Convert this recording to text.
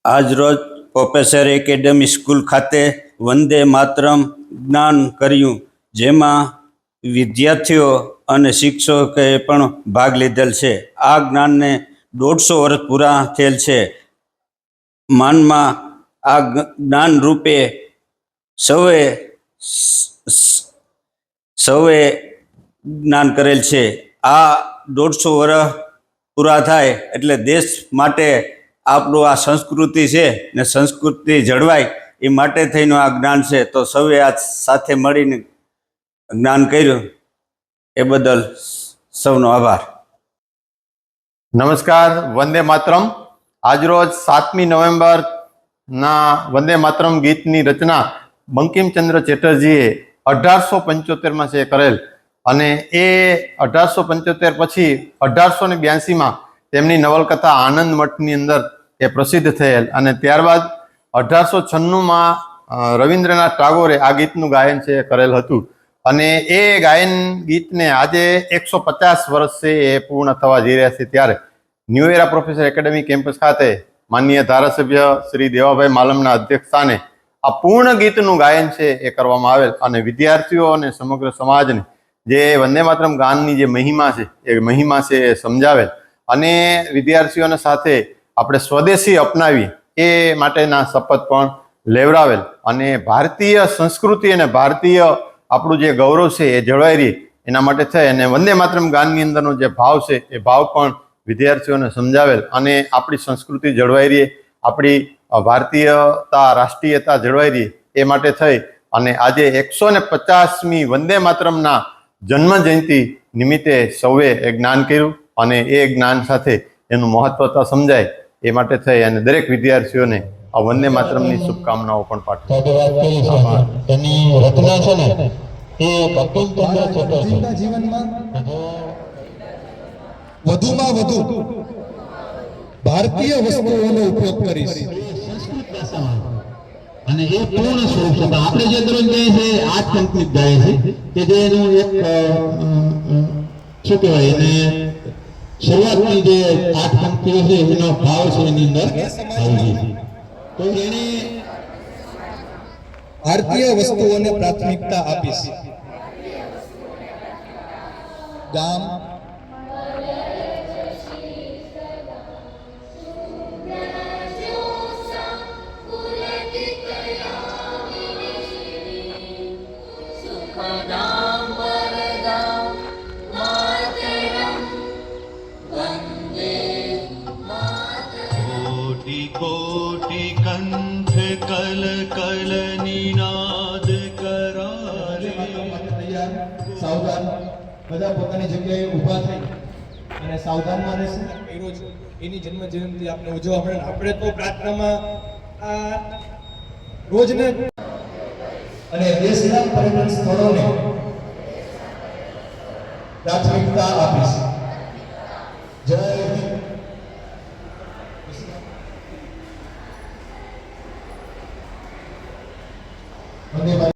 આજરોજ professor academy school ખાતે વંદે માતરમ જ્ઞાન કર્યું, જેમાં વિદ્યાર્થીઓ અને શિક્ષકોએ પણ ભાગ લીધેલ છે. આ જ્ઞાનને 150 વર્ષ પૂરા થયેલ છે. માનમાં આ જ્ઞાન રૂપે સૌએ જ્ઞાન કરેલ છે. આ 150 વર્ષ પૂરા થાય એટલે દેશ માટે આપણું આ સંસ્કૃતિ છે ને સંસ્કૃતિ જળવાય એ માટે થઈને આ જ્ઞાન છે. તો સૌએ આ સાથે મળીને જ્ઞાન કર્યું એ બદલ સૌનો આભાર. નમસ્કાર. વંદે માતરમ. આજરોજ 7મી નવેમ્બરના વંદે માતરમ ગીતની રચના બંકિમચંદ્ર ચેટર્જીએ 1875માં છે કરેલ, અને એ 1875 પછી 1882માં તેમની નવલકથા આનંદ મઠની અંદર એ પ્રસિદ્ધ થયેલ, અને ત્યારબાદ 1896માં રવિન્દ્રનાથ ટાગોરે આ ગીતનું ગાયન છે કરેલ હતું. અને એ ગાયન ગીતને આજે 150 વર્ષ છે એ પૂર્ણ થવા જઈ રહ્યા છે. ત્યારે ન્યૂ એરા પ્રોફેસર એકેડમી કેમ્પસ ખાતે માનનીય ધારાસભ્ય શ્રી દેવાભાઈ માલમના અધ્યક્ષસ્થાને આ પૂર્ણ ગીતનું ગાયન છે એ કરવામાં આવેલ, અને વિદ્યાર્થીઓ અને સમગ્ર સમાજને જે વંદે માતરમ ગાનની જે મહિમા છે એ સમજાવેલ, અને વિદ્યાર્થીઓને સાથે આપણે સ્વદેશી અપનાવી એ માટેના શપથ પણ લેવડાવેલ, અને ભારતીય સંસ્કૃતિ અને ભારતીય આપણું જે ગૌરવ છે એ જળવાઈ રહે એના માટે થઈ અને વંદે માતરમ ગાનની અંદરનો જે ભાવ છે એ ભાવ પણ વિદ્યાર્થીઓને સમજાવેલ, અને આપણી સંસ્કૃતિ જળવાઈ રહે, આપણી ભારતીયતા રાષ્ટ્રીયતા જળવાઈ રહે એ માટે થઈ અને આજે 150મી વંદે માતરમના જન્મ જયંતિ નિમિત્તે સૌએ એ જ્ઞાન કર્યું, અને એ જ્ઞાન સાથે એનું મહત્વતા સમજાય એ માટે થઈ અને દરેક વિદ્યાર્થીઓને આ વંદે માતરમની શુભકામનાઓ પણ પાઠવું. વધુમાં વધુ ભારતીય વસ્તુઓનો ઉપયોગ કરીશ, અને એ પૂર્ણ સ્વરૂપ છે. આપણે જે દરરોજ ગાય છે આ જ કંપની ગાય છે કે જે એનું એક શું કહેવાય એને શરૂઆતની જે 8 કંપનીઓ છે એનો ભાવ છે એની અંદર આવી છે. તો એને ભારતીય વસ્તુઓને પ્રાથમિકતા આપીશ. ગામ कोटि कंठ कल कल निनाद करारे. સાવધાન બધા પોતાની જગ્યાએ ઊભા થઈ અને સાવધાનમાં રહેશે. રોજ એની જન્મ જયંતિ આપણે ઉજવવા મળે. આપણે તો પ્રાર્થનામાં આ રોજને અને દેશના પર્યટન સ્થળોને પ્રાથમિકતા આપીશ.